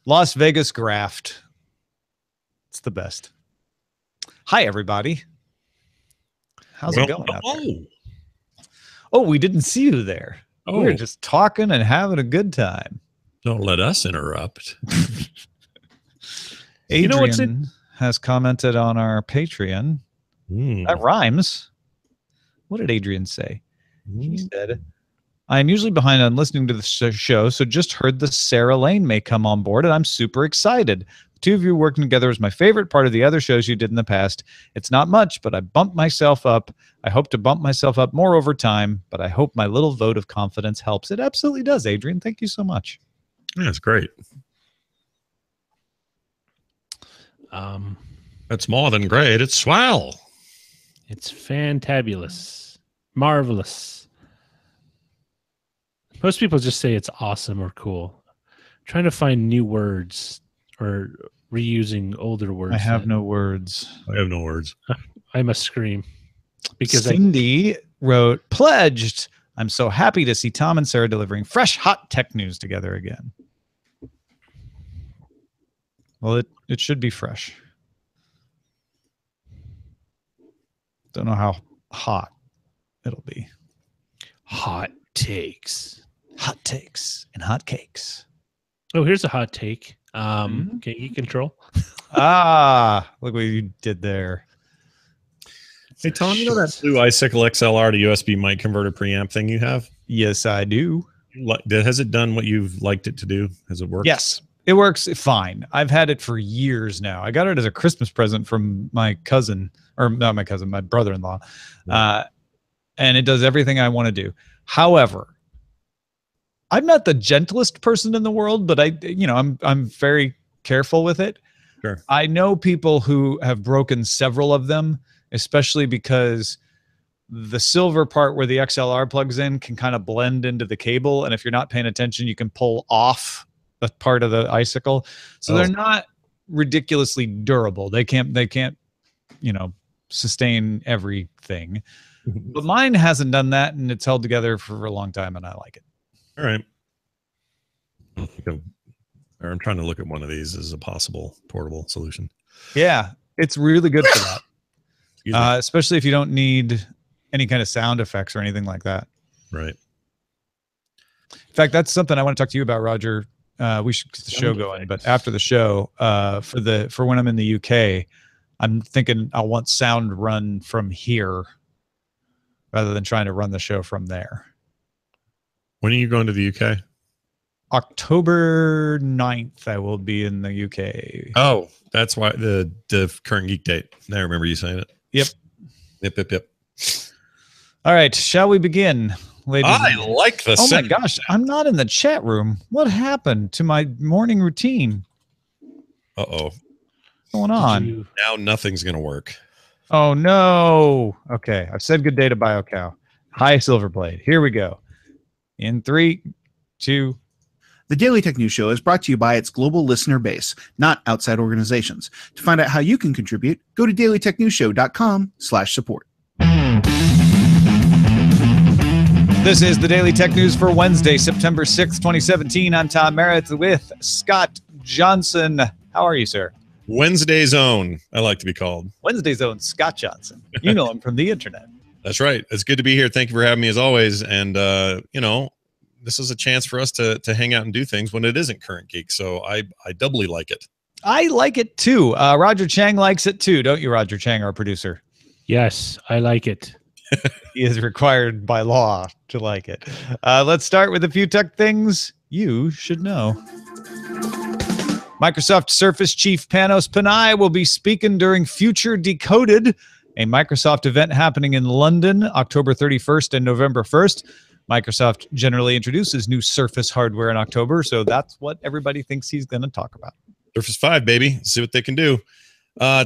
Las Vegas graft. It's the best. Hi, everybody. How's it going out there? Oh, we didn't see you there. We were just talking and having a good time. Don't let us interrupt. Adrian has commented on our Patreon. That rhymes. What did Adrian say? He said, I'm usually behind on listening to the show, so just heard the Sarah Lane may come on board, and I'm super excited. The two of you working together is my favorite part of the other shows you did in the past. It's not much, but I bumped myself up. I hope to bump myself up more over time, but I hope my little vote of confidence helps. It absolutely does, Adrian. Thank you so much. Yeah, it's great. It's more than great. It's swell. It's fantabulous. Marvelous. Most people just say it's awesome or cool. I'm trying to find new words or reusing older words. I have no words. I have no words. I must scream. Because Cindy wrote, pledged. I'm so happy to see Tom and Sarah delivering fresh, hot tech news together again. Well, it should be fresh. Don't know how hot it'll be. Hot takes. Hot takes and hot cakes. Oh, here's a hot take. Okay, control. Look what you did there. Hey, Tom, you know that blue Icicle XLR to USB mic converter preamp thing you have? Yes, I do. Has it done what you've liked it to do? Has it worked? Yes, it works fine. I've had it for years now. I got it as a Christmas present from my cousin, or not my cousin, my brother-in-law. Yeah. And it does everything I want to do. However, I'm not the gentlest person in the world, but I'm very careful with it. Sure. I know people who have broken several of them, especially because the silver part where the XLR plugs in can kind of blend into the cable. And if you're not paying attention, you can pull off a part of the Icicle. So they're not ridiculously durable. They can't, sustain everything. But mine hasn't done that, and it's held together for a long time, and I like it. All right. I'm trying to look at one of these as a possible portable solution. Yeah, it's really good for that. Especially if you don't need any kind of sound effects or anything like that. Right. In fact, that's something I want to talk to you about, Roger. We should get the show going, but after the show, for when I'm in the UK, I'm thinking I want sound run from here rather than trying to run the show from there. When are you going to the UK? October 9th, I will be in the UK. Oh, that's why the current geek date. I remember you saying it. Yep. All right, shall we begin, ladies? I like the. Oh my gosh, I'm not in the chat room. What happened to my morning routine? What's going on? Now nothing's gonna work. Oh no. Okay, I've said good day to BioCow. Hi, Silverblade. Here we go. In 3, 2. The Daily Tech News Show is brought to you by its global listener base, not outside organizations. To find out how you can contribute, go to dailytechnewsshow.com/support. This is the Daily Tech News for Wednesday, September 6th, 2017. I'm Tom Merritt with Scott Johnson. How are you, sir? Wednesday Zone, I like to be called. Wednesday Zone, Scott Johnson. You know him from the internet. That's right. It's good to be here. Thank you for having me as always. And, this is a chance for us to hang out and do things when it isn't Current Geek. So I doubly like it. I like it too. Roger Chang likes it too. Don't you, Roger Chang, our producer? Yes, I like it. He is required by law to like it. Let's start with a few tech things you should know. Microsoft Surface chief Panos Panay will be speaking during Future Decoded, a Microsoft event happening in London, October 31st and November 1st. Microsoft generally introduces new Surface hardware in October, so that's what everybody thinks he's going to talk about. Surface 5, baby. See what they can do.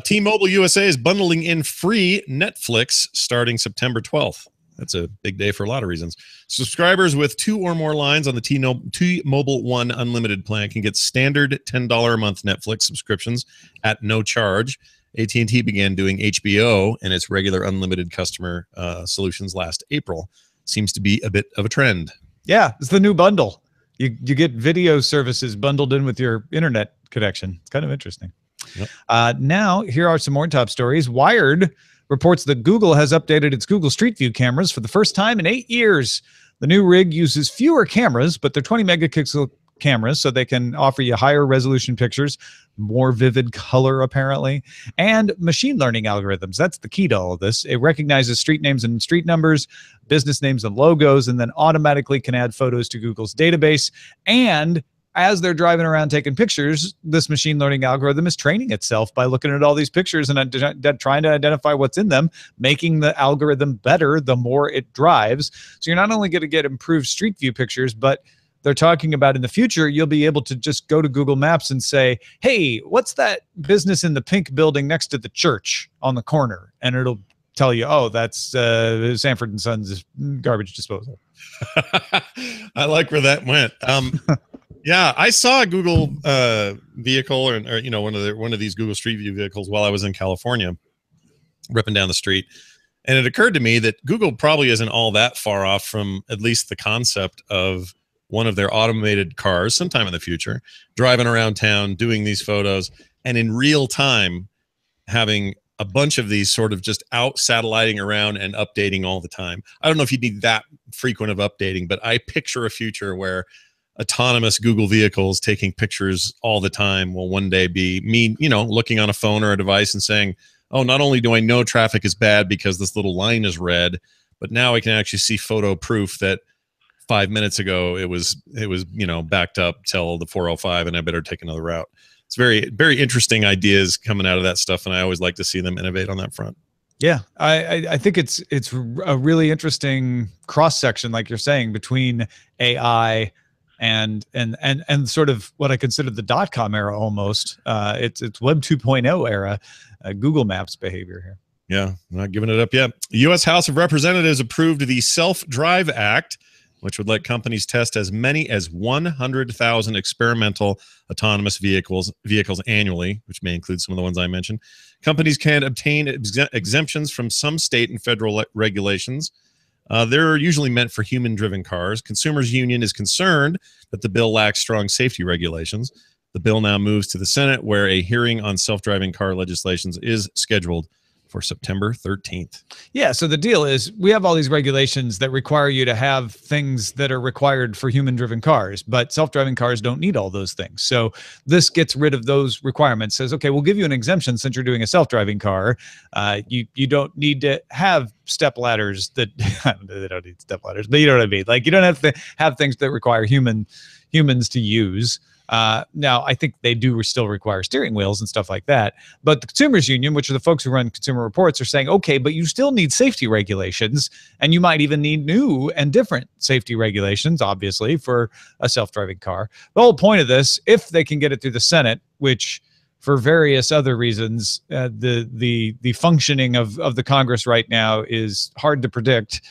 T-Mobile USA is bundling in free Netflix starting September 12th. That's a big day for a lot of reasons. Subscribers with 2 or more lines on the T-Mobile One Unlimited plan can get standard $10 a month Netflix subscriptions at no charge. AT&T began doing HBO and its regular unlimited customer solutions last April. Seems to be a bit of a trend. Yeah, it's the new bundle. You get video services bundled in with your internet connection. It's kind of interesting. Yep. Now, here are some more top stories. Wired reports that Google has updated its Google Street View cameras for the first time in 8 years. The new rig uses fewer cameras, but they're 20 megapixel cameras, so they can offer you higher resolution pictures, more vivid color apparently, and machine learning algorithms. That's the key to all of this. It recognizes street names and street numbers, business names and logos, and then automatically can add photos to Google's database. And as they're driving around taking pictures, this machine learning algorithm is training itself by looking at all these pictures and trying to identify what's in them, making the algorithm better the more it drives. So you're not only going to get improved street view pictures, but they're talking about in the future, you'll be able to just go to Google Maps and say, hey, what's that business in the pink building next to the church on the corner? And it'll tell you, oh, that's Sanford & Sons garbage disposal. I like where that went. Yeah, I saw a Google vehicle or one of these Google Street View vehicles while I was in California, ripping down the street. And it occurred to me that Google probably isn't all that far off from at least the concept of one of their automated cars sometime in the future, driving around town, doing these photos, and in real time having a bunch of these sort of just out satelliting around and updating all the time. I don't know if you need that frequent of updating, but I picture a future where autonomous Google vehicles taking pictures all the time will one day be me, looking on a phone or a device and saying, oh, not only do I know traffic is bad because this little line is red, but now I can actually see photo proof that 5 minutes ago it was backed up till the 405 and I better take another route. It's very, very interesting ideas coming out of that stuff, and I always like to see them innovate on that front. Yeah, I think it's a really interesting cross section, like you're saying, between AI and sort of what I consider the .com era almost. It's Web 2.0 era, Google Maps behavior here. Yeah, not giving it up yet. The U.S. House of Representatives approved the Self-Drive Act, which would let companies test as many as 100,000 experimental autonomous vehicles annually, which may include some of the ones I mentioned. Companies can obtain exemptions from some state and federal regulations. They're usually meant for human-driven cars. Consumers Union is concerned that the bill lacks strong safety regulations. The bill now moves to the Senate, where a hearing on self-driving car legislations is scheduled for September 13th. Yeah, so the deal is we have all these regulations that require you to have things that are required for human-driven cars, but self-driving cars don't need all those things. So this gets rid of those requirements, says, okay, we'll give you an exemption since you're doing a self-driving car. You don't need to have step ladders that they don't need step ladders, but you know what I mean? Like, you don't have to have things that require humans to use. Now, I think they do still require steering wheels and stuff like that. But the Consumers Union, which are the folks who run Consumer Reports, are saying, okay, but you still need safety regulations, and you might even need new and different safety regulations, obviously, for a self-driving car. The whole point of this, if they can get it through the Senate, which for various other reasons, the functioning of the Congress right now is hard to predict.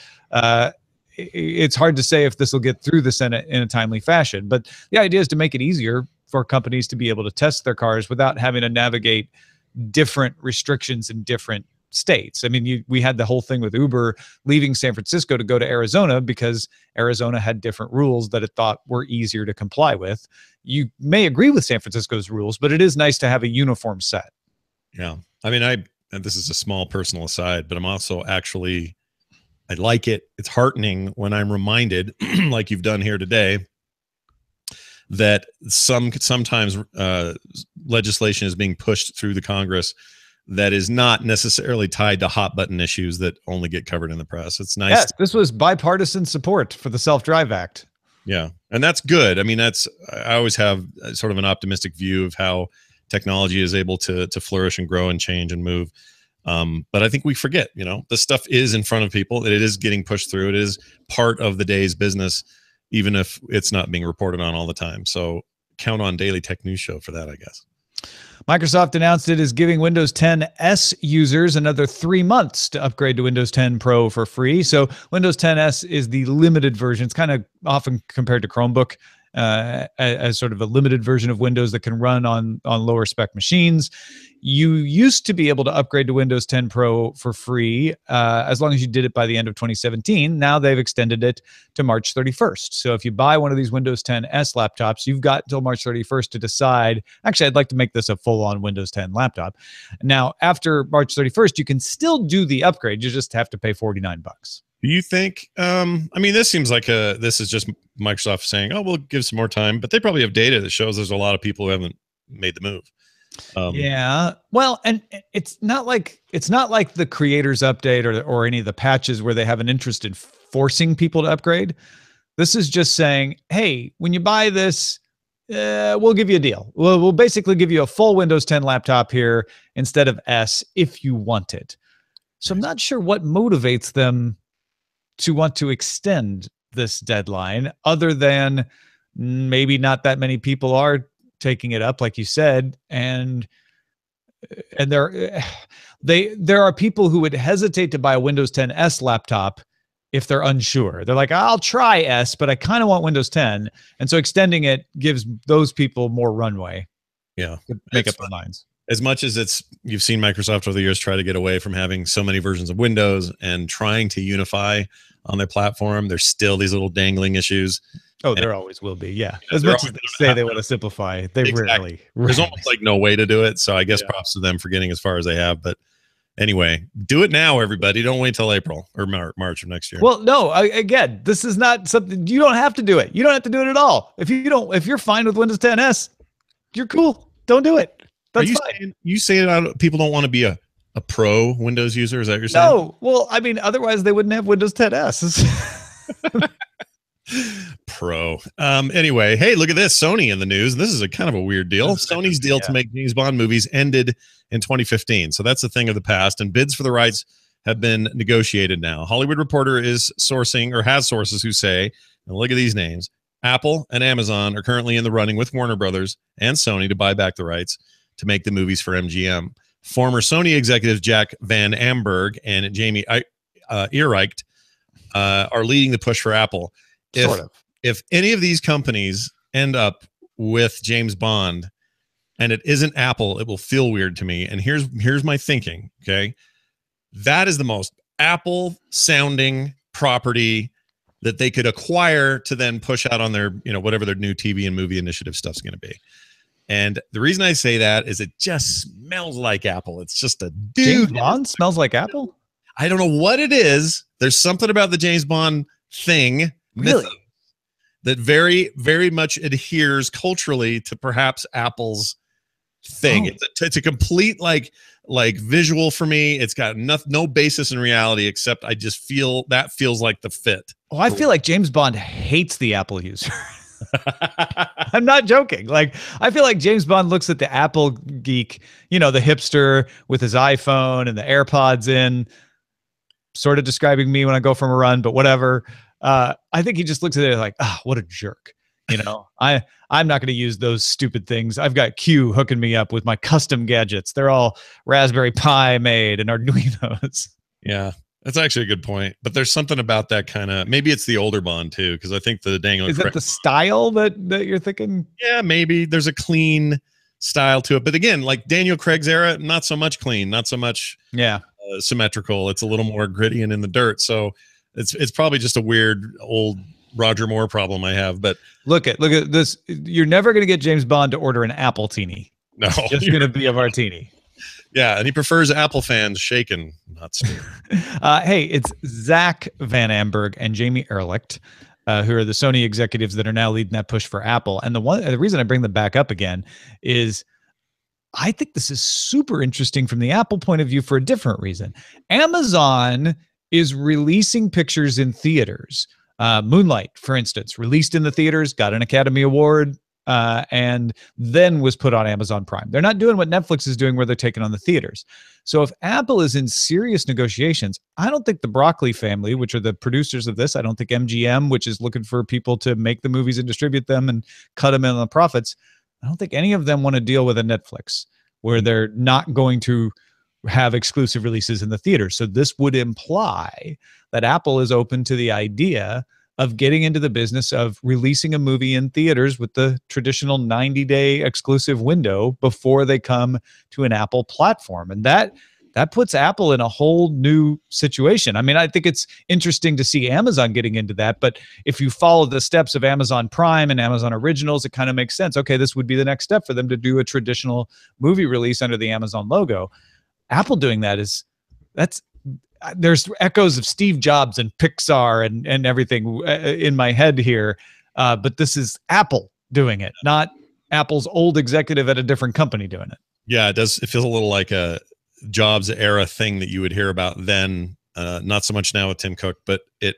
It's hard to say if this will get through the Senate in a timely fashion, but the idea is to make it easier for companies to be able to test their cars without having to navigate different restrictions in different states. I mean, we had the whole thing with Uber leaving San Francisco to go to Arizona because Arizona had different rules that it thought were easier to comply with. You may agree with San Francisco's rules, but it is nice to have a uniform set. Yeah. I mean, and this is a small personal aside, but I'm also actually, I like it. It's heartening when I'm reminded, like you've done here today, that sometimes legislation is being pushed through the Congress that is not necessarily tied to hot button issues that only get covered in the press. It's nice. Yes, this was bipartisan support for the Self-Drive Act. Yeah, and that's good. I mean, I always have sort of an optimistic view of how technology is able to flourish and grow and change and move. But I think we forget, this stuff is in front of people. It is getting pushed through. It is part of the day's business, even if it's not being reported on all the time. So count on Daily Tech News Show for that, I guess. Microsoft announced it is giving Windows 10 S users another 3 months to upgrade to Windows 10 Pro for free. So Windows 10 S is the limited version. It's kind of often compared to Chromebook as sort of a limited version of Windows that can run on lower spec machines. You used to be able to upgrade to Windows 10 Pro for free as long as you did it by the end of 2017. Now they've extended it to March 31st. So if you buy one of these Windows 10 S laptops, you've got until March 31st to decide. Actually, I'd like to make this a full-on Windows 10 laptop. Now, after March 31st, you can still do the upgrade. You just have to pay $49. Do you think, I mean, this seems like this is just Microsoft saying, oh, we'll give some more time, but they probably have data that shows there's a lot of people who haven't made the move. Yeah. Well, and it's not like the creators update or any of the patches where they have an interest in forcing people to upgrade. This is just saying, hey, when you buy this, we'll give you a deal. We'll basically give you a full Windows 10 laptop here instead of S if you want it. So I'm not sure what motivates them to want to extend this deadline other than maybe not that many people are taking it up, like you said, and there are people who would hesitate to buy a Windows 10 S laptop if they're unsure. They're like, I'll try S, but I kind of want Windows 10, and so extending it gives those people more runway. Yeah, to make up their minds. As much as you've seen Microsoft over the years try to get away from having so many versions of Windows and trying to unify on their platform, there's still these little dangling issues. Oh, there always will be. Yeah. As much as they say they want to simplify, they rarely. There's almost like no way to do it. So I guess props to them for getting as far as they have. But anyway, do it now, everybody. Don't wait till April or March of next year. Well, no, again, this is not something you don't have to do it. You don't have to do it at all. If you're fine with Windows 10 S, you're cool. Don't do it. That's fine. You say that people don't want to be a pro Windows user? Is that what you're saying? No. Well, I mean, otherwise they wouldn't have Windows 10 S. Pro. Anyway, hey, look at this. Sony in the news. This is a kind of a weird deal. Sony's deal to make James Bond movies ended in 2015. So that's a thing of the past, and bids for the rights have been negotiated now. Hollywood Reporter is sourcing, or has sources who say, and look at these names, Apple and Amazon are currently in the running with Warner Brothers and Sony to buy back the rights to make the movies for MGM. Former Sony executives Jack Van Amberg and Jamie Ehreicht are leading the push for Apple. If any of these companies end up with James Bond and it isn't Apple, it will feel weird to me. And here's my thinking, okay? That is the most Apple-sounding property that they could acquire to then push out on their, whatever their new TV and movie initiative stuff's going to be. And the reason I say that is it just smells like Apple. It's just a dude. James Bond smells like Apple? I don't know what it is. There's something about the James Bond thing. Really? That very, very much adheres culturally to perhaps Apple's thing. Oh. It's a complete like visual for me. It's got no basis in reality, except I just feel that feels like the fit. Oh, I feel like James Bond hates the Apple user. I'm not joking. Like, I feel like James Bond looks at the Apple geek, the hipster with his iPhone and the AirPods in, sort of describing me when I go from a run, but whatever. I think he just looks at it like, what a jerk. I'm not going to use those stupid things. I've got Q hooking me up with my custom gadgets. They're all Raspberry Pi made and Arduinos. Yeah, that's actually a good point. But there's something about that kind of, maybe it's the older Bond too, because I think the Daniel Is that the style that you're thinking? Yeah, maybe there's a clean style to it. But again, like Daniel Craig's era, not so much clean, not so much symmetrical. It's a little more gritty and in the dirt. So it's probably just a weird old Roger Moore problem I have. But look at this. You're never going to get James Bond to order an Appletini. No, it's just going to be a martini. Yeah, and he prefers Apple fans shaken, not stirred. Hey, it's Zach Van Amberg and Jamie Ehreicht, who are the Sony executives that are now leading that push for Apple. And the reason I bring them back up again is I think this is super interesting from the Apple point of view for a different reason. Amazon is releasing pictures in theaters. Moonlight, for instance, released in the theaters, got an Academy Award, and then was put on Amazon Prime. They're not doing what Netflix is doing where they're taking on the theaters. So if Apple is in serious negotiations, I don't think the Broccoli family, which are the producers of this, I don't think MGM, which is looking for people to make the movies and distribute them and cut them in on the profits, I don't think any of them want to deal with a Netflix where they're not going to have exclusive releases in the theater. So this would imply that Apple is open to the idea of getting into the business of releasing a movie in theaters with the traditional 90-day exclusive window before they come to an Apple platform. And that puts Apple in a whole new situation. I mean, I think it's interesting to see Amazon getting into that, but if you follow the steps of Amazon Prime and Amazon Originals, it kind of makes sense. Okay, this would be the next step for them to do a traditional movie release under the Amazon logo. Apple doing that there's echoes of Steve Jobs and Pixar and everything in my head here. But this is Apple doing it, not Apple's old executive at a different company doing it. Yeah, it does. It feels a little like a Jobs era thing that you would hear about then. Not so much now with Tim Cook, but it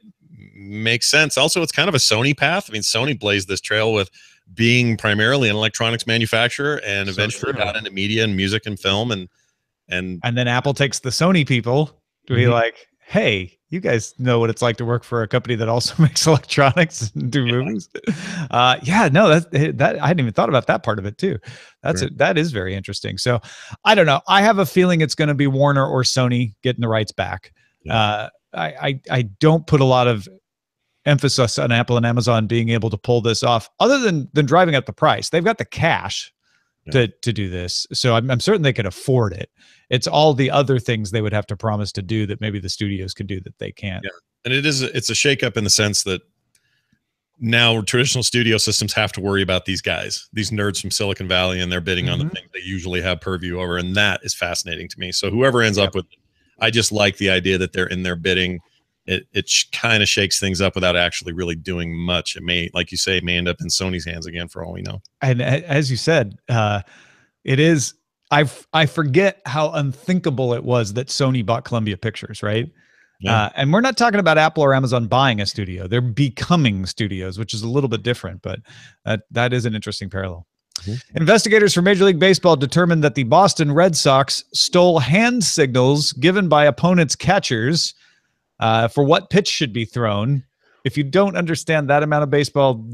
makes sense. Also, it's kind of a Sony path. I mean, Sony blazed this trail with being primarily an electronics manufacturer and eventually got into media and music and film. And then Apple takes the Sony people to be like, hey, you guys know what it's like to work for a company that also makes electronics and do movies. No, that I hadn't even thought about that part of it too. That is very interesting. So I don't know. I have a feeling it's going to be Warner or Sony getting the rights back. Yeah. I don't put a lot of emphasis on Apple and Amazon being able to pull this off, other than driving up the price. They've got the cash to do this. So I'm certain they could afford it. It's all the other things they would have to promise to do that maybe the studios could do that they can't. Yeah. And it's a shakeup in the sense that now traditional studio systems have to worry about these guys, these nerds from Silicon Valley, and they're bidding on the things they usually have purview over. And that is fascinating to me. So whoever ends up with it, I just like the idea that they're in there bidding. It kind of shakes things up without actually really doing much. It may, like you say, it may end up in Sony's hands again for all we know. And as you said, it is. I forget how unthinkable it was that Sony bought Columbia Pictures, right? Yeah. And we're not talking about Apple or Amazon buying a studio. They're becoming studios, which is a little bit different, but that is an interesting parallel. Mm-hmm. Investigators for Major League Baseball determined that the Boston Red Sox stole hand signals given by opponents' catchers for what pitch should be thrown. If you don't understand that amount of baseball,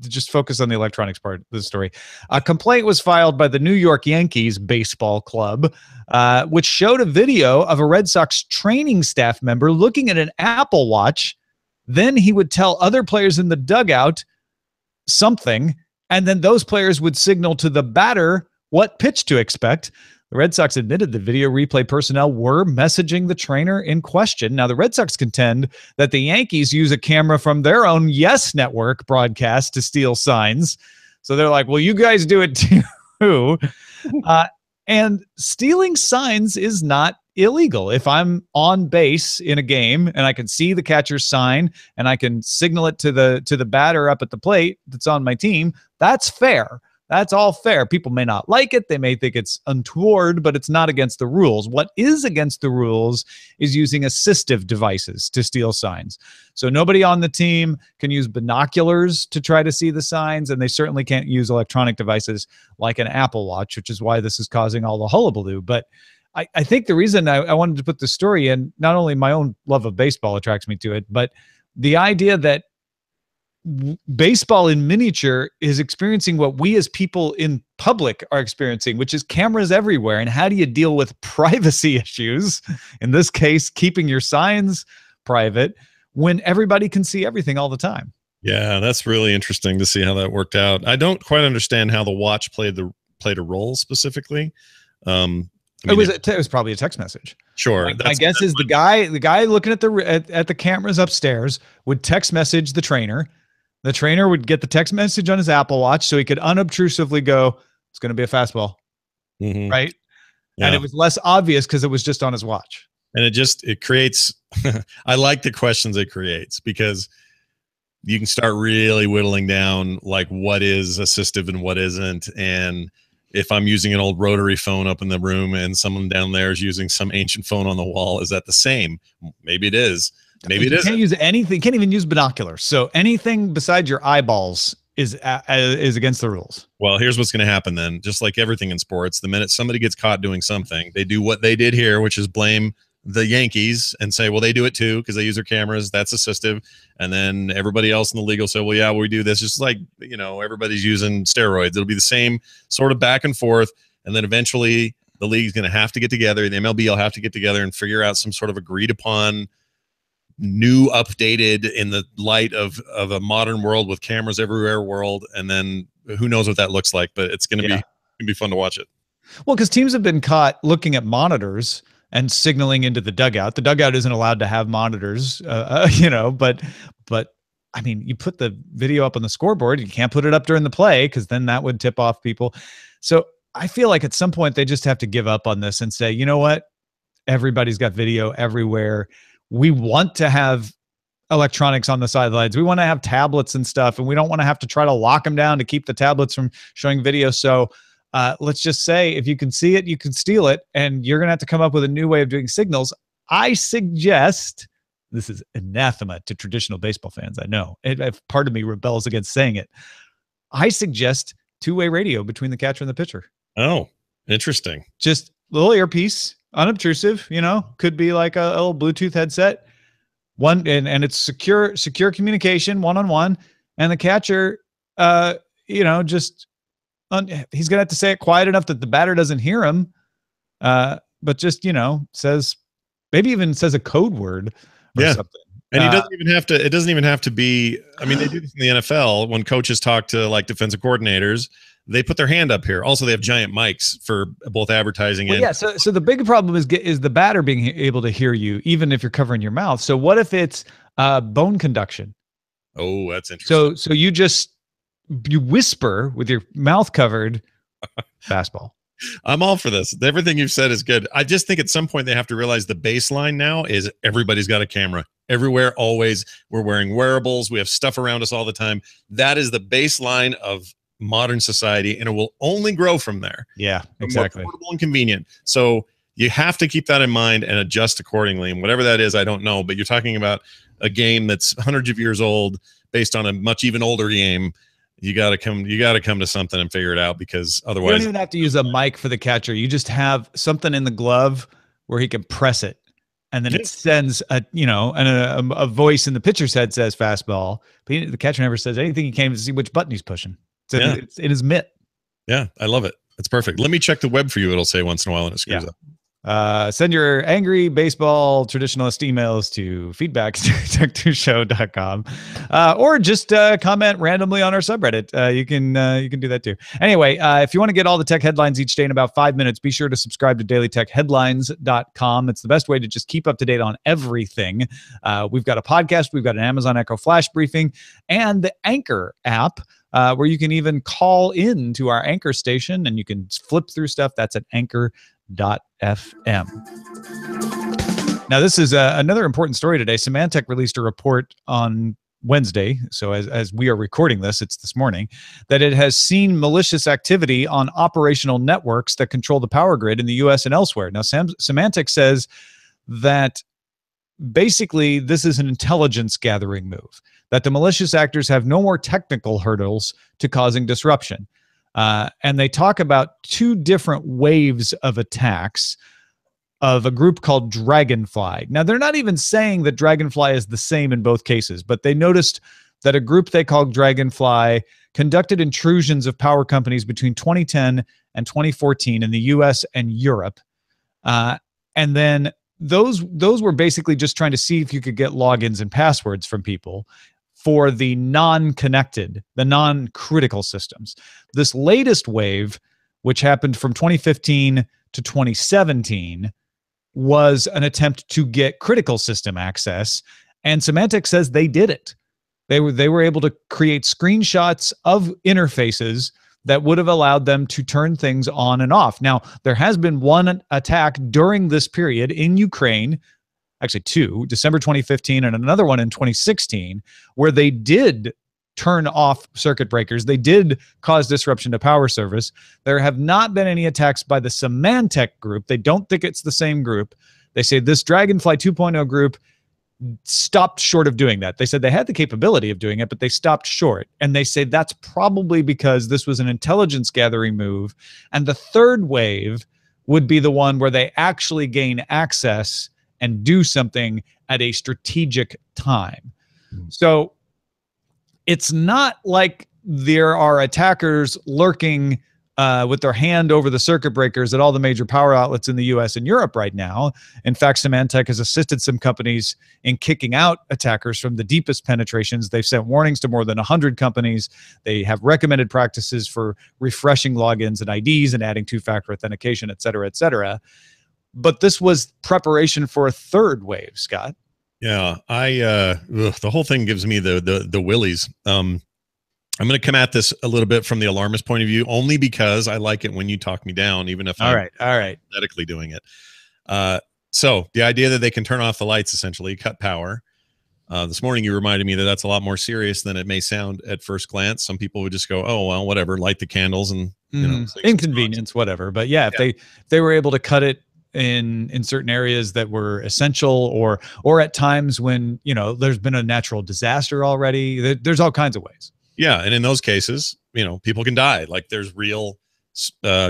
just focus on the electronics part of the story. A complaint was filed by the New York Yankees Baseball Club, which showed a video of a Red Sox training staff member looking at an Apple Watch. Then he would tell other players in the dugout something, and then those players would signal to the batter what pitch to expect. The Red Sox admitted the video replay personnel were messaging the trainer in question. Now, the Red Sox contend that the Yankees use a camera from their own Yes Network broadcast to steal signs. So they're like, well, you guys do it too. And stealing signs is not illegal. If I'm on base in a game and I can see the catcher's sign and I can signal it to the batter up at the plate that's on my team, that's fair. That's all fair. People may not like it. They may think it's untoward, but it's not against the rules. What is against the rules is using assistive devices to steal signs. So nobody on the team can use binoculars to try to see the signs, and they certainly can't use electronic devices like an Apple Watch, which is why this is causing all the hullabaloo. But I think the reason I wanted to put this story in, not only my own love of baseball attracts me to it, but the idea that baseball in miniature is experiencing what we as people in public are experiencing, which is cameras everywhere. And how do you deal with privacy issues? In this case, keeping your signs private when everybody can see everything all the time. Yeah, that's really interesting to see how that worked out. I don't quite understand how the watch played a role specifically. It was probably a text message. Sure. My guess is the guy looking at the cameras upstairs would text message the trainer. The trainer would get the text message on his Apple Watch so he could unobtrusively go, it's going to be a fastball. Mm-hmm. Right? Yeah. And it was less obvious because it was just on his watch. And it creates, I like the questions it creates, because you can start really whittling down like what is assistive and what isn't. And if I'm using an old rotary phone up in the room and someone down there is using some ancient phone on the wall, is that the same? Maybe it is. Maybe it isn't. You can't use anything. You can't even use binoculars. So anything besides your eyeballs is against the rules. Well, here's what's going to happen then. Just like everything in sports, the minute somebody gets caught doing something, they do what they did here, which is blame the Yankees and say, well, they do it too because they use their cameras. That's assistive. And then everybody else in the league will say, well, yeah, we do this. Just like, everybody's using steroids. It'll be the same sort of back and forth. And then eventually the league's going to have to get together. The MLB will have to get together and figure out some sort of agreed upon new, updated in the light of a modern world with cameras everywhere world. And then who knows what that looks like, but it's going to be fun to watch it. Well, because teams have been caught looking at monitors and signaling into the dugout. The dugout isn't allowed to have monitors, but I mean, you put the video up on the scoreboard, you can't put it up during the play because then that would tip off people. So I feel like at some point they just have to give up on this and say, you know what? Everybody's got video everywhere. We want to have electronics on the sidelines. We want to have tablets and stuff, and we don't want to have to try to lock them down to keep the tablets from showing video. So let's just say if you can see it, you can steal it, and you're going to have to come up with a new way of doing signals. I suggest, this is anathema to traditional baseball fans, I know. Part of me rebels against saying it. I suggest two-way radio between the catcher and the pitcher. Oh, interesting. Just a little earpiece, unobtrusive, could be like a little Bluetooth headset. And it's secure communication, one-on-one. And the catcher, just he's gonna have to say it quiet enough that the batter doesn't hear him, but just says, maybe even says a code word or something. And it doesn't even have to be, I mean, they do this in the NFL when coaches talk to like defensive coordinators, they put their hand up here. Also, they have giant mics for both advertising and so the big problem is the batter being able to hear you even if you're covering your mouth. So what if it's bone conduction? Oh, that's interesting. So you whisper with your mouth covered fastball. I'm all for this. Everything you've said is good. I just think at some point they have to realize the baseline now is everybody's got a camera everywhere, always. We're wearing wearables. We have stuff around us all the time. That is the baseline of modern society, and it will only grow from there. Yeah, exactly. More portable and convenient. So you have to keep that in mind and adjust accordingly. And whatever that is, I don't know. But you're talking about a game that's hundreds of years old based on a much even older game. You got to come to something and figure it out, because otherwise you don't even have to use a mic for the catcher. You just have something in the glove where he can press it, and then it sends a voice in the pitcher's head says fastball, but the catcher never says anything. He can't even see which button he's pushing. It's in his mitt. Yeah, I love it. It's perfect. Let me check the web for you. It'll say once in a while and it screws up. Send your angry baseball traditionalist emails to feedback@tech2show.com, or just comment randomly on our subreddit. You can do that too. Anyway, if you want to get all the tech headlines each day in about 5 minutes, be sure to subscribe to dailytechheadlines.com. It's the best way to just keep up to date on everything. We've got a podcast, we've got an Amazon Echo flash briefing, and the Anchor app, where you can even call in to our Anchor station and you can flip through stuff. That's at anchor.fm. Now, this is another important story today. Symantec released a report on Wednesday, so as we are recording this, it's this morning, that it has seen malicious activity on operational networks that control the power grid in the U.S. and elsewhere. Now, Symantec says that basically this is an intelligence gathering move, that the malicious actors have no more technical hurdles to causing disruption. And they talk about two different waves of attacks of a group called Dragonfly. Now, they're not even saying that Dragonfly is the same in both cases, but they noticed that a group they called Dragonfly conducted intrusions of power companies between 2010 and 2014 in the US and Europe. And then those were basically just trying to see if you could get logins and passwords from people for the non-connected, the non-critical systems. This latest wave, which happened from 2015 to 2017, was an attempt to get critical system access, and Symantec says they did it. They were able to create screenshots of interfaces that would have allowed them to turn things on and off. Now, there has been one attack during this period in Ukraine, actually two, December 2015 and another one in 2016, where they did turn off circuit breakers. They did cause disruption to power service. There have not been any attacks by the Symantec group. They don't think it's the same group. They say this Dragonfly 2.0 group stopped short of doing that. They said they had the capability of doing it, but they stopped short. And they say that's probably because this was an intelligence gathering move. And the third wave would be the one where they actually gain access and do something at a strategic time. So it's not like there are attackers lurking with their hand over the circuit breakers at all the major power outlets in the US and Europe right now. In fact, Symantec has assisted some companies in kicking out attackers from the deepest penetrations. They've sent warnings to more than 100 companies. They have recommended practices for refreshing logins and IDs and adding two-factor authentication, et cetera, et cetera. But this was preparation for a third wave, Scott. Yeah, the whole thing gives me the willies. I'm going to come at this a little bit from the alarmist point of view, only because I like it when you talk me down, even if I'm hypothetically doing it. So the idea that they can turn off the lights, essentially cut power. This morning you reminded me that that's a lot more serious than it may sound at first glance. Some people would just go, "Oh well, whatever, light the candles and inconvenience, whatever." But yeah, if they were able to cut it in certain areas that were essential, or at times when there's been a natural disaster already, there's all kinds of ways. Yeah, and in those cases, people can die. Like there's real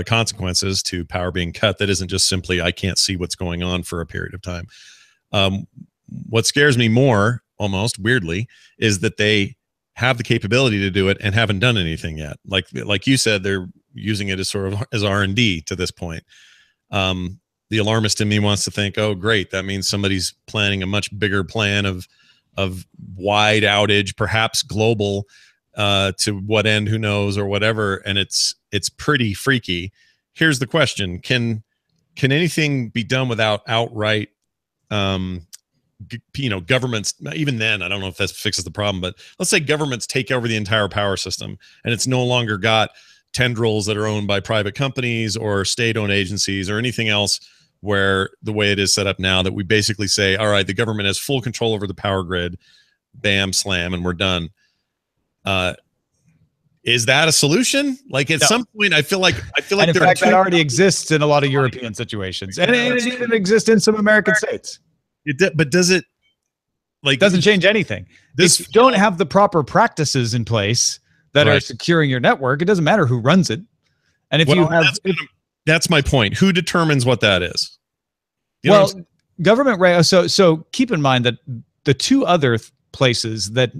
consequences to power being cut. That isn't just simply I can't see what's going on for a period of time. What scares me more, almost weirdly, is that they have the capability to do it and haven't done anything yet. Like you said, they're using it as sort of as R&D to this point. The alarmist in me wants to think, oh, great, that means somebody's planning a much bigger plan of wide outage, perhaps global. To what end, who knows, or whatever, and it's pretty freaky. Here's the question: Can anything be done without outright, governments? Even then, I don't know if that fixes the problem. But let's say governments take over the entire power system, and it's no longer got tendrils that are owned by private companies or state-owned agencies or anything else. Where the way it is set up now, that we basically say, all right, the government has full control over the power grid, bam, slam, and we're done. Is that a solution? Like at some point, I feel like and in fact that already exists in a lot of European situations, and it even exists in some American states. But does it? Like, doesn't change anything. If you don't have the proper practices in place that are securing your network, it doesn't matter who runs it. And if you have, that's my point. Who determines what that is? Government. So keep in mind that the two other places that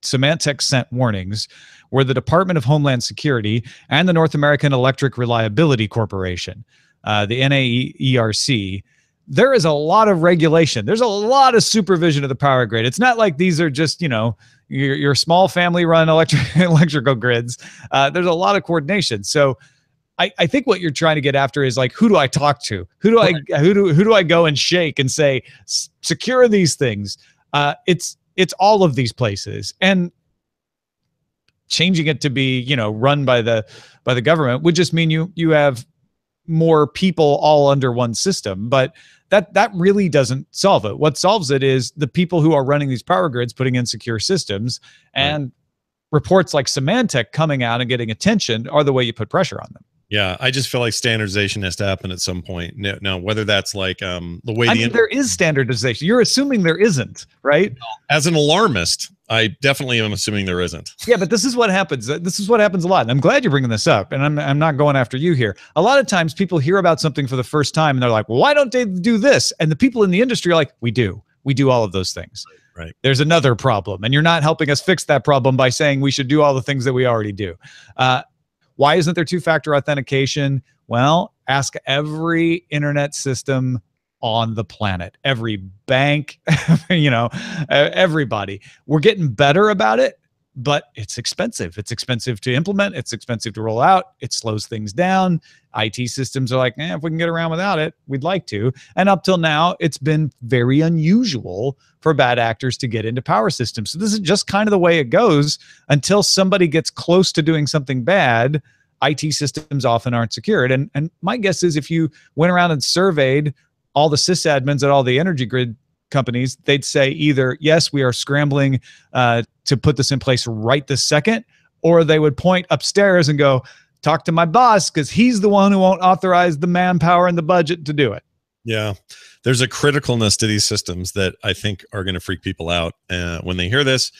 Symantec sent warnings were the Department of Homeland Security and the North American Electric Reliability Corporation, the NAERC. There is a lot of regulation. There's a lot of supervision of the power grid. It's not like these are just, your small family-run electrical grids. There's a lot of coordination. So I think what you're trying to get after is like, who do I talk to? Who do I go and shake and say, secure these things? It's all of these places, and changing it to be, run by the government would just mean you have more people all under one system. But that really doesn't solve it. What solves it is the people who are running these power grids putting in secure systems, and reports like Symantec coming out and getting attention are the way you put pressure on them. Yeah, I just feel like standardization has to happen at some point. No, whether that's like the way there is standardization. You're assuming there isn't, right? As an alarmist, I definitely am assuming there isn't. Yeah, but this is what happens. This is what happens a lot. And I'm glad you're bringing this up. And I'm not going after you here. A lot of times people hear about something for the first time and they're like, well, why don't they do this? And the people in the industry are like, we do all of those things. Right. There's another problem. And you're not helping us fix that problem by saying we should do all the things that we already do. Why isn't there two-factor authentication? Well, ask every internet system on the planet, every bank, everybody. We're getting better about it, but it's expensive. It's expensive to implement. It's expensive to roll out. It slows things down. IT systems are like, if we can get around without it, we'd like to. And up till now, it's been very unusual for bad actors to get into power systems. So this is just kind of the way it goes until somebody gets close to doing something bad. IT systems often aren't secured. And my guess is if you went around and surveyed all the sysadmins at all the energy grid companies, they'd say either, yes, we are scrambling to put this in place right this second, or they would point upstairs and go, talk to my boss because he's the one who won't authorize the manpower and the budget to do it. Yeah. There's a criticalness to these systems that I think are going to freak people out. When they hear this,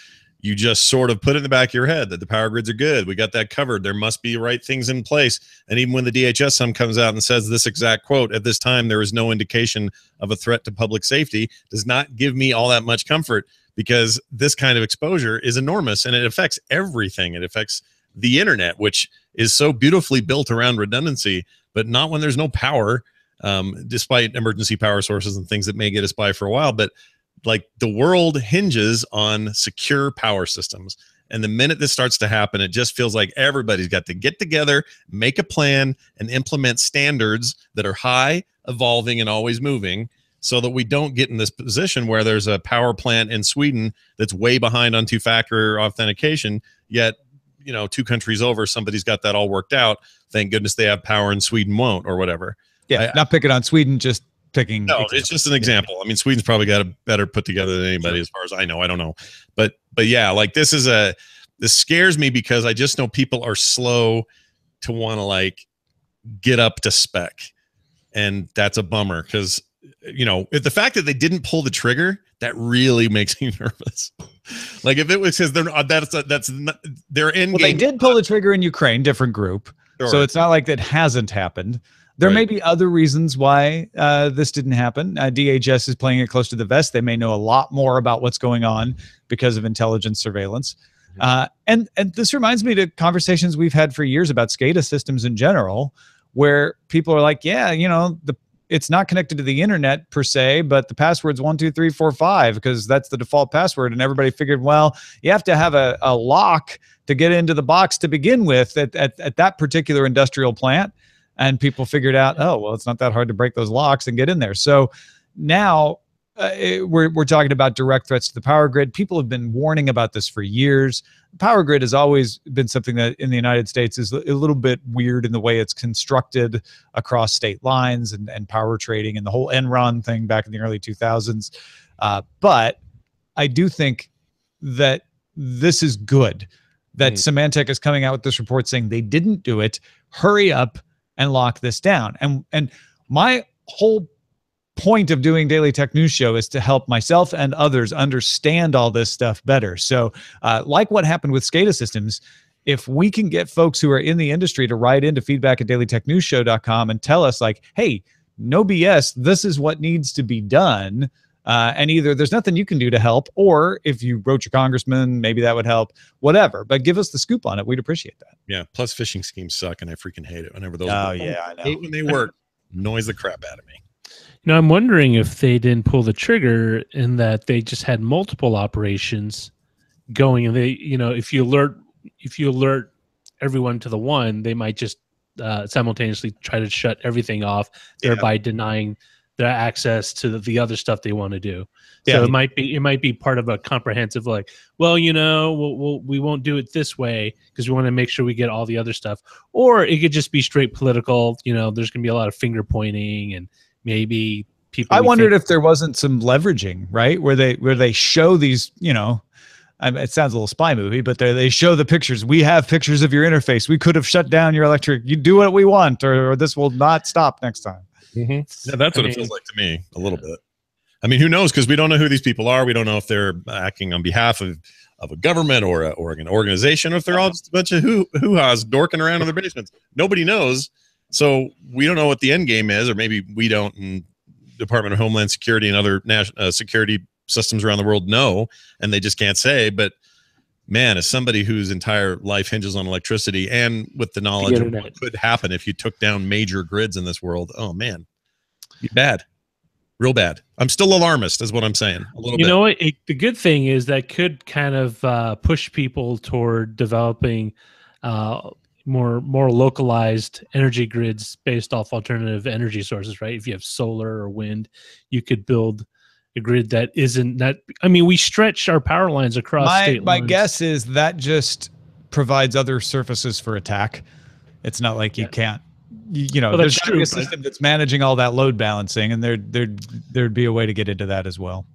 you just sort of put it in the back of your head that the power grids are good. We got that covered. There must be right things in place. And even when the DHS comes out and says this exact quote, at this time, there is no indication of a threat to public safety, does not give me all that much comfort, because this kind of exposure is enormous and it affects everything. It affects the internet, which is so beautifully built around redundancy, but not when there's no power, despite emergency power sources and things that may get us by for a while. But like the world hinges on secure power systems. And the minute this starts to happen, it just feels like everybody's got to get together, make a plan, and implement standards that are high, evolving, and always moving, so that we don't get in this position where there's a power plant in Sweden that's way behind on two-factor authentication, yet, you know, 2 countries over, somebody's got that all worked out. Thank goodness they have power and Sweden won't, or whatever. Yeah, not picking on Sweden, just picking. No, it's just an example. I mean, Sweden's probably got it better put together than anybody, as far as I know. I don't know. But yeah, like this scares me because I just know people are slow to want to like get up to spec. And that's a bummer because, you know, if the fact that they didn't pull the trigger, that really makes me nervous. Like if it was because that's not, their end game. They did pull the trigger in Ukraine, different group. Sure. So it's not like that hasn't happened. There may be other reasons why this didn't happen. DHS is playing it close to the vest. They may know a lot more about what's going on because of intelligence surveillance. And this reminds me to conversations we've had for years about SCADA systems in general, where people are like, yeah, you know, it's not connected to the internet per se, but the password's 12345 because that's the default password. And everybody figured, well, you have to have a lock to get into the box to begin with at that particular industrial plant. And people figured out, oh, well, it's not that hard to break those locks and get in there. So now we're talking about direct threats to the power grid. People have been warning about this for years. The power grid has always been something that in the United States is a little bit weird in the way it's constructed across state lines and power trading and the whole Enron thing back in the early 2000s. But I do think that this is good, that Symantec is coming out with this report saying they didn't do it. Hurry up and lock this down. And my whole point of doing Daily Tech News Show is to help myself and others understand all this stuff better. So like what happened with SCADA systems, if we can get folks who are in the industry to write into feedback@dailytechnewsshow.com and tell us like, hey, no BS, this is what needs to be done. And either there's nothing you can do to help, or if you wrote your congressman, maybe that would help, whatever. But give us the scoop on it. We'd appreciate that. Yeah. Plus phishing schemes suck, and I freaking hate it whenever those. Oh, yeah, I know. Hate when they work. Noise the crap out of me. You know, I'm wondering if they didn't pull the trigger in that they just had multiple operations going, and they, you know, if you alert everyone to the one, they might just simultaneously try to shut everything off, thereby denying their access to the other stuff they want to do. So it might be part of a comprehensive, like, well, you know, we won't do it this way because we want to make sure we get all the other stuff. Or it could just be straight political. You know, there's going to be a lot of finger pointing, and maybe people. I wondered if there wasn't some leveraging, right? Where they show these, you know, it sounds a little spy movie, but they show the pictures. We have pictures of your interface. We could have shut down your electric. You do what we want, or this will not stop next time. Yeah, that's what it feels like to me, a little bit. I mean, who knows? Because we don't know who these people are. We don't know if they're acting on behalf of a government or an organization, or if they're all just a bunch of hoo-has dorking around in their basements. Nobody knows. So we don't know what the end game is, or maybe we don't, and Department of Homeland Security and other national security systems around the world know, and they just can't say. But man, as somebody whose entire life hinges on electricity, and with the knowledge of what could happen if you took down major grids in this world, oh man, bad, real bad. I'm still alarmist, is what I'm saying. A little bit. You know what? The good thing is that could kind of push people toward developing more localized energy grids based off alternative energy sources, right? If you have solar or wind, you could build a grid that isn't that. I mean, we stretch our power lines across state lines. My guess is that just provides other surfaces for attack. It's not like you can't, you know, there's a system that's managing all that load balancing, and there'd be a way to get into that as well.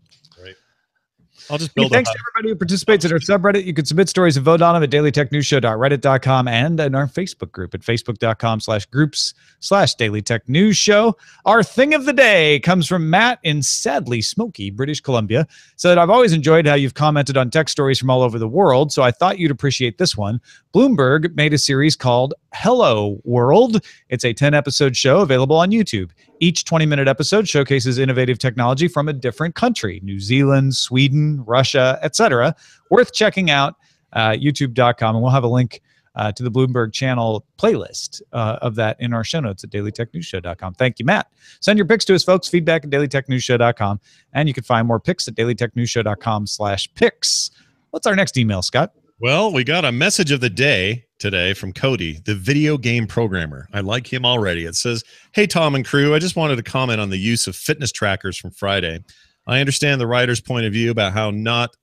I'll just build. Thanks to everybody who participates in our subreddit. You can submit stories and vote on them at dailytechnewsshow.reddit.com and in our Facebook group at facebook.com/groups/dailytechnewsshow. Our thing of the day comes from Matt in sadly smoky British Columbia. Said, I've always enjoyed how you've commented on tech stories from all over the world, so I thought you'd appreciate this one. Bloomberg made a series called Hello World. It's a 10-episode show available on YouTube. Each 20-minute episode showcases innovative technology from a different country: New Zealand, Sweden, Russia, etc. Worth checking out, youtube.com. And we'll have a link to the Bloomberg Channel playlist of that in our show notes at dailytechnewsshow.com. Thank you, Matt. Send your picks to us, folks. Feedback at dailytechnewsshow.com. And you can find more picks at dailytechnewsshow.com/picks. What's our next email, Scott? Well, we got a message of the day today from Cody, the video game programmer. I like him already. It says, "Hey, Tom and crew, I just wanted to comment on the use of fitness trackers from Friday. I understand the writer's point of view about how not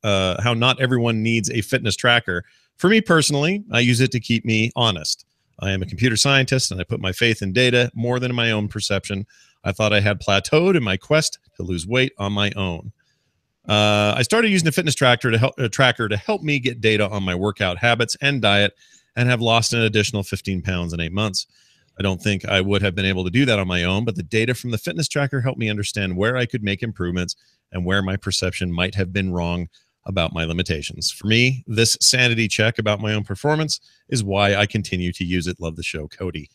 everyone needs a fitness tracker. For me personally, I use it to keep me honest. I am a computer scientist, and I put my faith in data more than in my own perception. I thought I had plateaued in my quest to lose weight on my own. I started using a fitness tracker to help me get data on my workout habits and diet, and have lost an additional 15 pounds in 8 months. I don't think I would have been able to do that on my own, but the data from the fitness tracker helped me understand where I could make improvements and where my perception might have been wrong about my limitations. For me, this sanity check about my own performance is why I continue to use it. Love the show, Cody."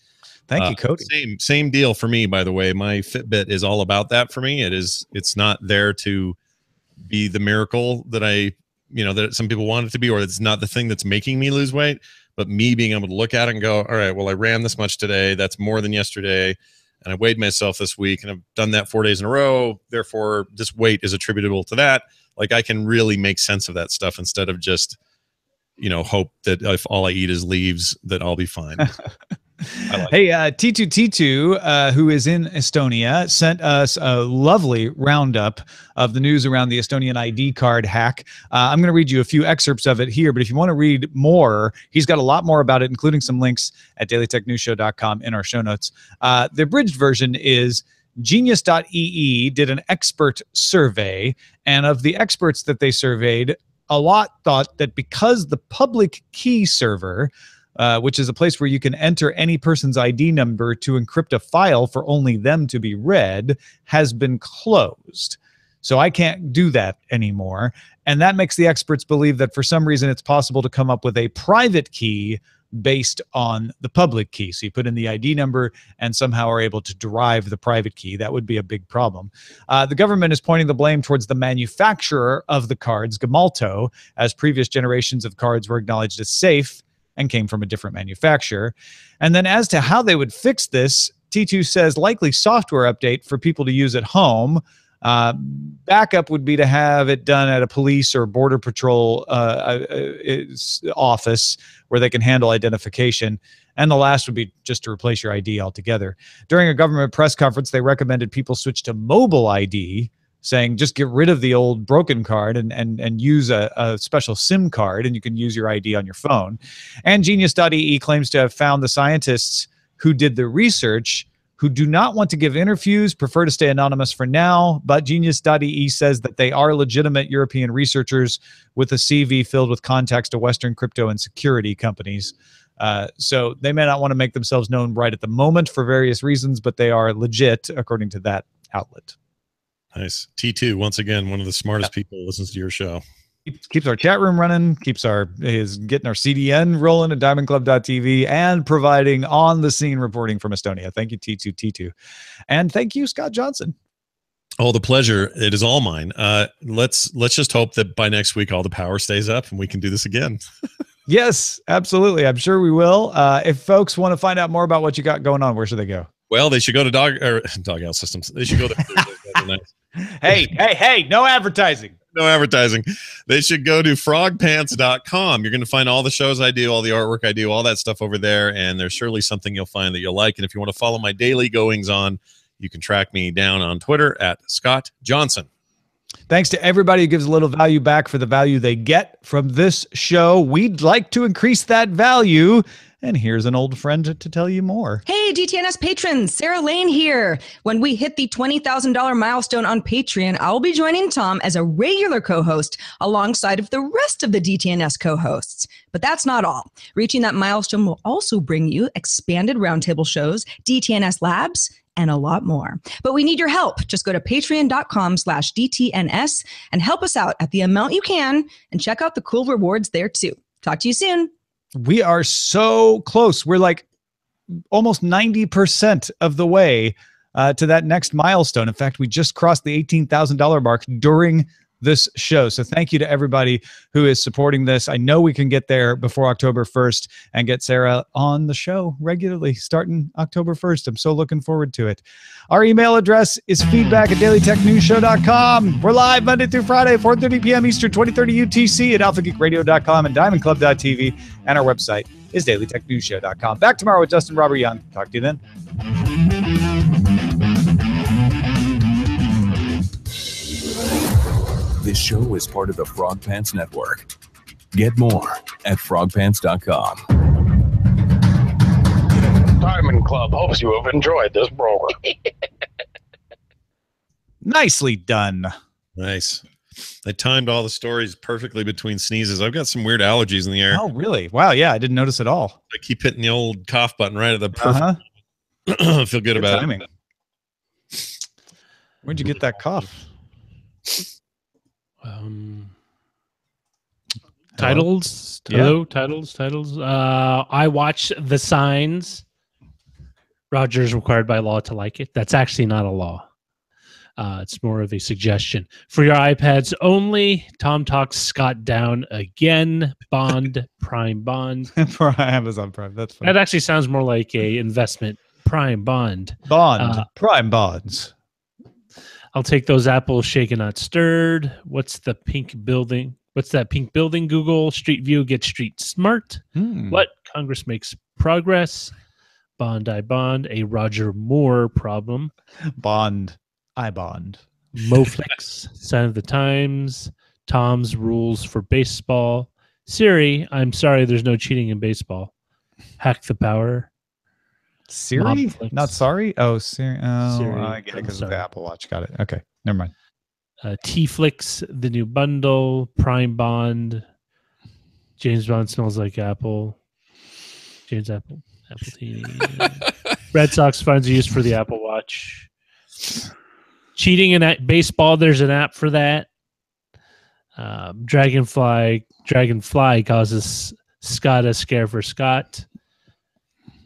Thank you, Cody. Same deal for me, by the way. My Fitbit is all about that for me. It's not there to be the miracle that that some people want it to be, or it's not the thing that's making me lose weight, but me being able to look at it and go, all right, well, I ran this much today. That's more than yesterday. And I weighed myself this week, and I've done that 4 days in a row. Therefore, this weight is attributable to that. Like, I can really make sense of that stuff instead of just, hope that if all I eat is leaves, that I'll be fine. Hey, T2T2, who is in Estonia, sent us a lovely roundup of the news around the Estonian ID card hack. I'm going to read you a few excerpts of it here, but if you want to read more, he's got a lot more about it, including some links at dailytechnewsshow.com in our show notes. The abridged version is Genius.ee did an expert survey, and of the experts that they surveyed, a lot thought that because the public key server, which is a place where you can enter any person's ID number to encrypt a file for only them to be read, has been closed. So I can't do that anymore. And that makes the experts believe that for some reason it's possible to come up with a private key based on the public key. So you put in the ID number and somehow are able to derive the private key. That would be a big problem. The government is pointing the blame towards the manufacturer of the cards, Gemalto, as previous generations of cards were acknowledged as safe and came from a different manufacturer. And then as to how they would fix this, T2 says likely software update for people to use at home. Backup would be to have it done at a police or border patrol office where they can handle identification. And the last would be just to replace your ID altogether. During a government press conference, they recommended people switch to mobile ID, saying just get rid of the old broken card and use a special SIM card, and you can use your ID on your phone. And Genius.ee claims to have found the scientists who did the research who do not want to give interviews, prefer to stay anonymous for now, but Genius.ee says that they are legitimate European researchers with a CV filled with contacts to Western crypto and security companies. So they may not want to make themselves known right at the moment for various reasons, but they are legit, according to that outlet. Nice. T2, once again, one of the smartest people listens to your show. Keeps our chat room running, is getting our CDN rolling at diamondclub.tv, and providing on-the-scene reporting from Estonia. Thank you, T2T2. And thank you, Scott Johnson. Oh, the pleasure. It is all mine. Let's just hope that by next week all the power stays up and we can do this again. Yes, absolutely. I'm sure we will. If folks want to find out more about what you got going on, where should they go? Well, they should go to Dog Out Systems. They should go to Hey, no advertising. No advertising. They should go to frogpants.com. You're going to find all the shows I do, all the artwork I do, all that stuff over there. And there's surely something you'll find that you'll like. And if you want to follow my daily goings on, you can track me down on Twitter at Scott Johnson. Thanks to everybody who gives a little value back for the value they get from this show. We'd like to increase that value. And here's an old friend to tell you more. Hey, DTNS patrons, Sarah Lane here. When we hit the $20,000 milestone on Patreon, I'll be joining Tom as a regular co-host alongside of the rest of the DTNS co-hosts. But that's not all. Reaching that milestone will also bring you expanded roundtable shows, DTNS Labs, and a lot more. But we need your help. Just go to patreon.com/DTNS and help us out at the amount you can, and check out the cool rewards there too. Talk to you soon. We are so close. We're like almost 90% of the way to that next milestone. In fact, we just crossed the $18,000 mark during this show. So thank you to everybody who is supporting this. I know we can get there before October 1st and get Sarah on the show regularly starting October 1st. I'm so looking forward to it. Our email address is feedback@dailytechnewsshow.com. We're live Monday through Friday, 4:30 p.m. Eastern, 2030 UTC at alphageekradio.com and diamondclub.tv. And our website is dailytechnewsshow.com. Back tomorrow with Justin Robert Young. Talk to you then. This show is part of the Frog Pants Network. Get more at frogpants.com. Diamond Club hopes you have enjoyed this program. Nicely done. Nice. They timed all the stories perfectly between sneezes. I've got some weird allergies in the air. Oh, really? Wow. Yeah, I didn't notice at all. I keep hitting the old cough button right at the perfect. I feel good about timing. it. Where'd you get that cough? Titles. Hello, titles. I watch The Signs. Roger's required by law to like it. That's actually not a law. It's more of a suggestion. For your iPads only, Tom talks Scott down again. Bond, Prime Bond. For Amazon Prime. That's fine. That actually sounds more like a investment. Prime Bond. Prime Bonds. I'll take those apples shaken, not stirred. What's the pink building? What's that pink building? Google Street View gets street smart. What? Congress makes progress. Bond, I bond. A Roger Moore problem. Bond, I bond. Moflex. Sign of the Times. Tom's rules for baseball. Siri, I'm sorry, there's no cheating in baseball. Hack the power. Siri? Mobflix. Not sorry? Oh, Siri. Oh, Siri. I get it because of the Apple Watch. Got it. Okay. Never mind. T-Flix, the new bundle. Prime Bond. James Bond smells like Apple. James Apple. Apple TV. Red Sox funds are used for the Apple Watch. Cheating in baseball, there's an app for that. Dragonfly causes Scott a scare for Scott.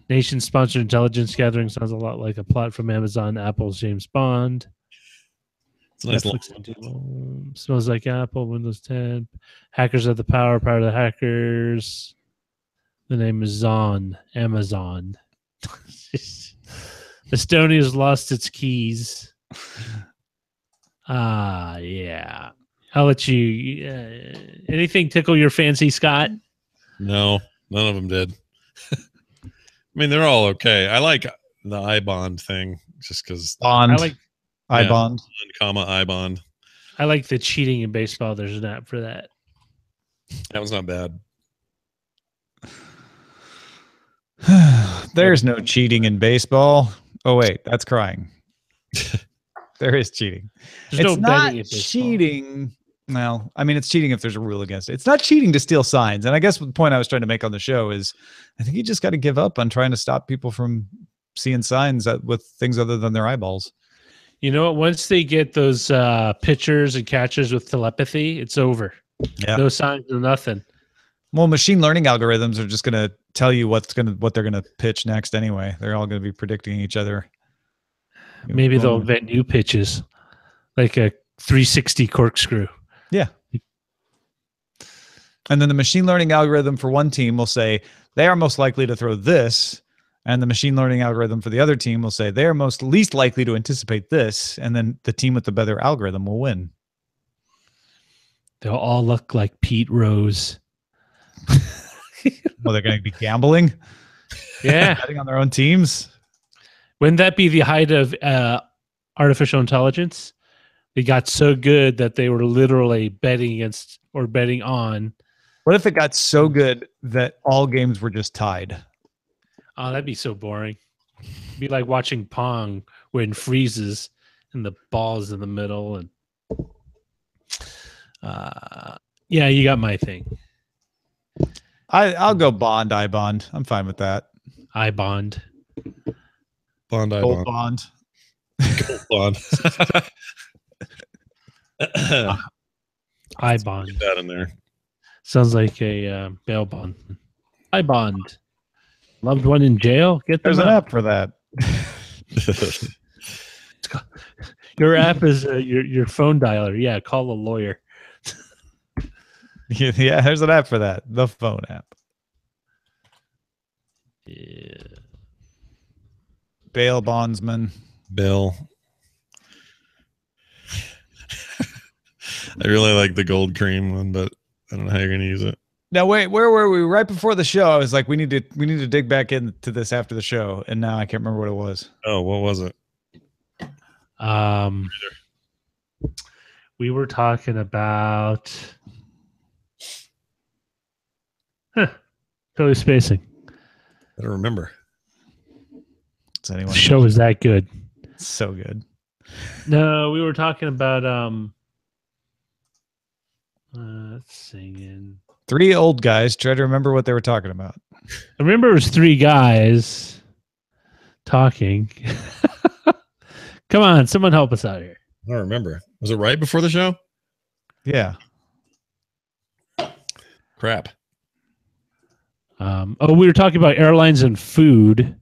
Nation-sponsored intelligence gathering sounds a lot like a plot from Amazon, Apple's James Bond. It's nice. Netflix smells like Apple, Windows 10. Hackers have the power of the hackers. The name is Zon, Amazon. Estonia's lost its keys. Yeah. I'll let you. Anything tickle your fancy, Scott? No, none of them did. I mean, they're all okay. I like the iBond thing just because. Bond. I like iBond. Comma iBond. I like the cheating in baseball. There's an app for that. That was not bad. There's no cheating in baseball. Oh, wait. That's crying. There is cheating. There's It's no not betting in baseball. cheating. Well, I mean, it's cheating if there's a rule against it. It's not cheating to steal signs. And I guess the point I was trying to make on the show is I think you just got to give up on trying to stop people from seeing signs with things other than their eyeballs. You know what? Once they get those pitchers and catchers with telepathy, it's over. Yeah. No signs, no nothing. Well, machine learning algorithms are just going to tell you what they're going to pitch next anyway. They're all going to be predicting each other. Maybe they'll invent new pitches, like a 360 corkscrew. Yeah. And then the machine learning algorithm for one team will say they are most likely to throw this, and the machine learning algorithm for the other team will say they are least likely to anticipate this, and then the team with the better algorithm will win. They'll all look like Pete Rose. Well, they're going to be gambling. Yeah. Betting on their own teams. Wouldn't that be the height of artificial intelligence? They got so good that they were literally betting against or betting on. What if it got so good that all games were just tied? Oh, that'd be so boring. It'd be like watching Pong when it freezes and the ball's in the middle. And yeah, you got my thing. I'll go Bond, iBond. I'm fine with that. iBond. Bond, Gold iBond. Bond. Gold Bond. iBond. Get that in there. Sounds like a bail bond. iBond. Loved one in jail? Get them There's an out. app for that. It's Your app is your phone dialer. Yeah, call a lawyer. Yeah, there's an app for that. The phone app. Yeah. Bail bondsman. Bill. I really like the gold cream one, but I don't know how you're going to use it. Now wait, where were we? Right before the show, I was like, we need to dig back into this after the show, and now I can't remember what it was. Oh, what was it? We were talking about totally spacing. I don't remember. Does anyone The show is that good. It's so good. No, we were talking about singing. 3 old guys try to remember what they were talking about. I remember it was 3 guys talking. Come on, someone help us out here. I don't remember. Was it right before the show? Yeah. Crap. We were talking about airlines and food,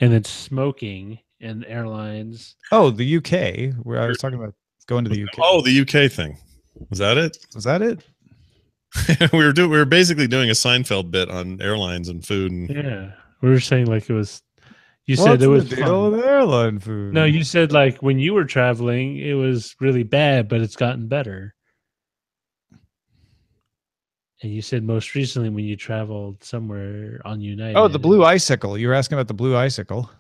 and then smoking and airlines. Oh, the UK, where I was talking about going to the UK. Oh, the UK thing. Was that it? Was that it? we were basically doing a Seinfeld bit on airlines and food. And Yeah, we were saying like it was. You What's said it was the deal fun. with airline food? No, you said like when you were traveling, it was really bad, but it's gotten better. And you said most recently when you traveled somewhere on United. Oh, the blue icicle. You were asking about the blue icicle,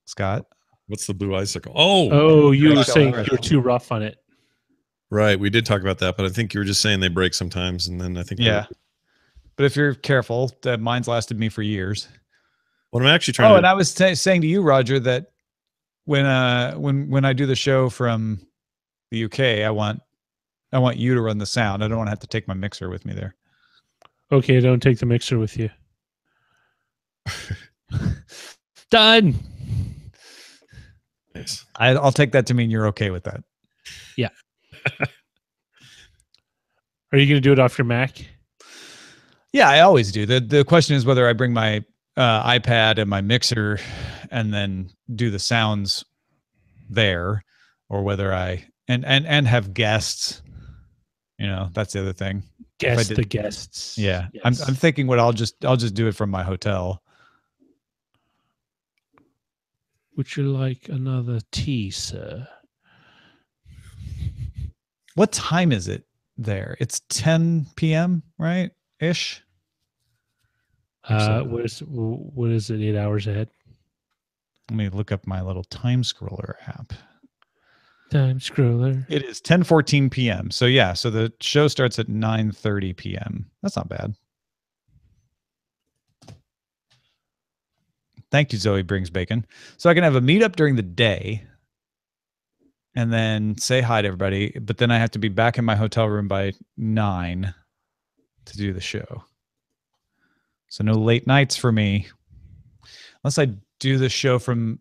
Scott. what's the blue icicle? Oh, Oh, you were Yeah. saying you were too rough on it. right. We did talk about that, but I think you were just saying they break sometimes, and then I think Yeah. But if you're careful, mine's lasted me for years. What I'm actually trying Oh, to. and I was saying to you, Roger, that when I do the show from the UK, I want you to run the sound. I don't want to have to take my mixer with me there. Okay, don't take the mixer with you. Done. Nice. I'll take that to mean you're okay with that. Yeah. Are you going to do it off your Mac? Yeah, I always do. The question is whether I bring my iPad and my mixer and then do the sounds there, or whether I and have guests. You know, that's the other thing. Guess the guests. Yeah, Yes. I'm thinking what I'll just do it from my hotel. Would you like another tea, sir? What time is it there? It's 10 p.m. right? Ish. What is it? 8 hours ahead. Let me look up my little time scroller app. Time scroller. It is 10:14 p.m. So yeah, so the show starts at 9:30 p.m. That's not bad. Thank you, Zoe Brings Bacon. So I can have a meetup during the day and then say hi to everybody, but then I have to be back in my hotel room by 9 to do the show. So no late nights for me. Unless I do the show from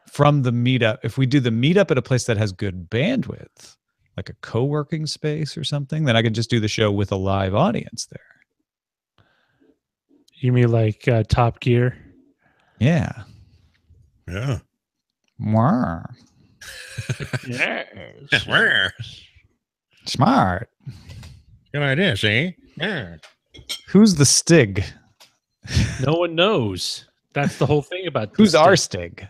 the meetup. If we do the meetup at a place that has good bandwidth, like a co-working space or something, then I could just do the show with a live audience there. You mean like Top Gear? Yeah. Yeah. Wow. Yes. Smart. Good idea, see? Yeah. Who's the Stig? No one knows. That's the whole thing about Who's this our stuff. Stig?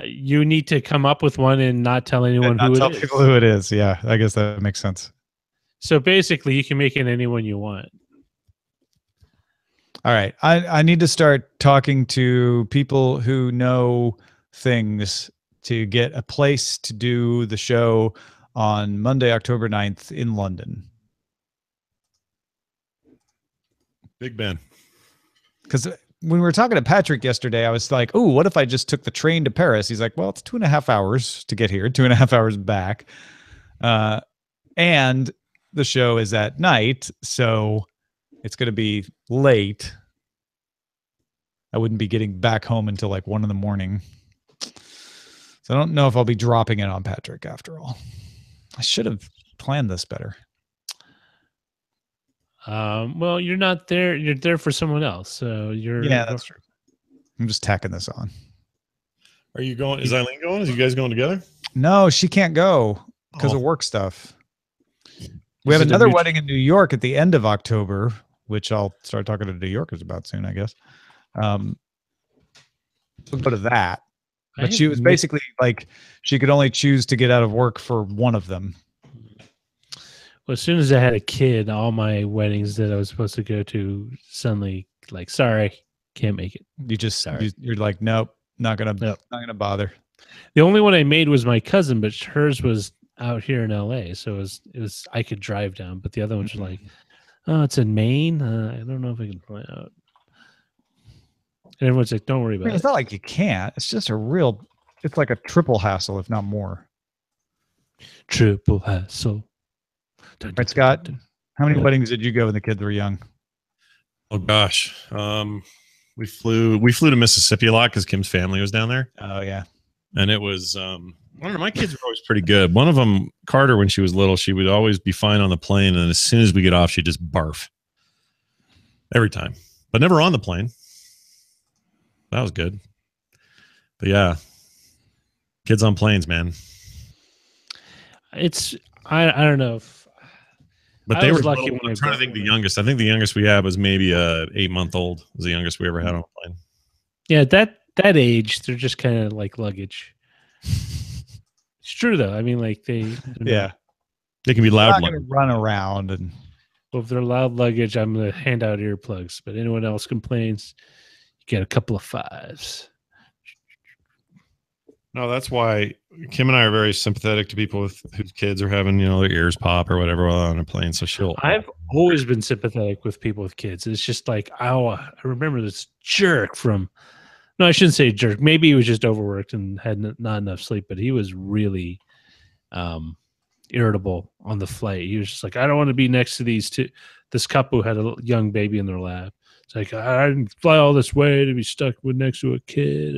You need to come up with one and not tell anyone Not who tell it is. people who it is. Yeah, I guess that makes sense. So basically, you can make it anyone you want. All right. I need to start talking to people who know things to get a place to do the show on Monday, October 9th in London. Big Ben. Because when we were talking to Patrick yesterday, I was like, oh, what if I just took the train to Paris? He's like, well, it's 2.5 hours to get here, 2.5 hours back. And the show is at night, so it's going to be late. I wouldn't be getting back home until like 1 a.m. So I don't know if I'll be dropping it on Patrick after all. I should have planned this better. Well, you're not there. You're there for someone else. So you're. Yeah, that's true. I'm just tacking this on. Are you going? Is Eileen going? Is you guys going together? No, she can't go because of work stuff. We have Is it a another mutual- wedding in New York at the end of October, which I'll start talking to New Yorkers about soon, I guess. We'll go to that. But she was basically like, she could only choose to get out of work for one of them. Well, as soon as I had a kid, all my weddings that I was supposed to go to suddenly, like, sorry, can't make it. You just, you're like, nope, not gonna bother. The only one I made was my cousin, but hers was out here in LA, so it was I could drive down. But the other ones were like, oh, it's in Maine. I don't know if I can fly out. And everyone's like, don't worry about it. It's not like you can't. It's just it's like a triple hassle, if not more. Triple hassle. Right, Scott? How many weddings did you go when the kids were young? Oh gosh, we flew to Mississippi a lot because Kim's family was down there. Oh yeah, and it was I don't know. My kids were always pretty good. One of them, Carter, when she was little, she would always be fine on the plane, and as soon as we get off, she'd just barf every time, but never on the plane. That was good. But yeah, kids on planes, man. It's I don't know if. But they were lucky. I'm trying to think the youngest. I think the youngest we had was maybe 8-month-old. Was the youngest we ever had on a plane. Yeah, that age, they're just kind of like luggage. It's true though. I mean, like they can be loud. They're not gonna run around and. Well, if they're loud luggage, I'm gonna hand out earplugs. But anyone else complains, you get a couple of 5s. No, that's why Kim and I are very sympathetic to people whose kids are having, their ears pop or whatever while on a plane. So I've always been sympathetic with people with kids. It's just like, I remember this jerk no, I shouldn't say jerk. Maybe he was just overworked and had not enough sleep, but he was really irritable on the flight. He was just like, I don't want to be next to this couple who had a young baby in their lap. It's like, I didn't fly all this way to be stuck next to a kid.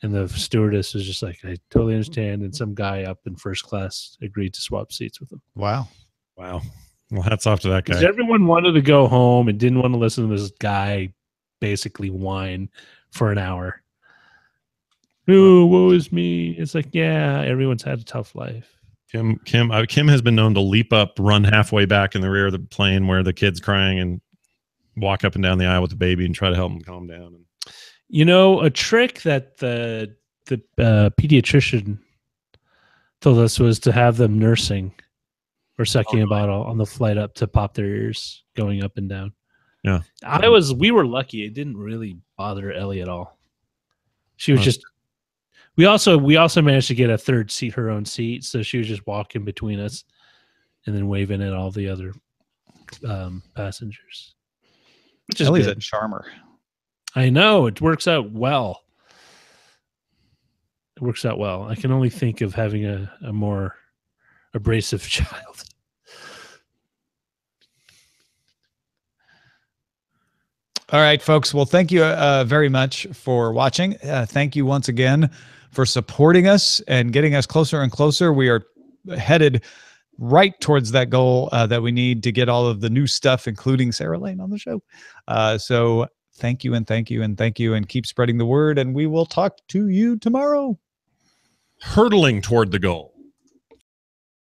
And the stewardess was just like, I totally understand. And some guy up in first class agreed to swap seats with him. Wow. Well, hats off to that guy. Because everyone wanted to go home and didn't want to listen to this guy basically whine for an hour. Oh, woe is me. It's like, yeah, everyone's had a tough life. Kim has been known to leap up, run halfway back in the rear of the plane where the kid's crying and walk up and down the aisle with the baby and try to help him calm down. A trick that the pediatrician told us was to have them nursing or sucking a bottle on the flight up to pop their ears going up and down. Yeah. We were lucky. It didn't really bother Ellie at all. She was just, we also managed to get a third seat, her own seat. So she was just walking between us and then waving at all the other passengers. Which is Ellie's good. a charmer. I know, it works out well. It works out well. I can only think of having a more abrasive child. All right, folks. Well, thank you very much for watching. Thank you once again for supporting us and getting us closer and closer. We are headed right towards that goal that we need to get all of the new stuff, including Sarah Lane on the show. So thank you and thank you and thank you, and keep spreading the word, and we will talk to you tomorrow. Hurtling toward the goal.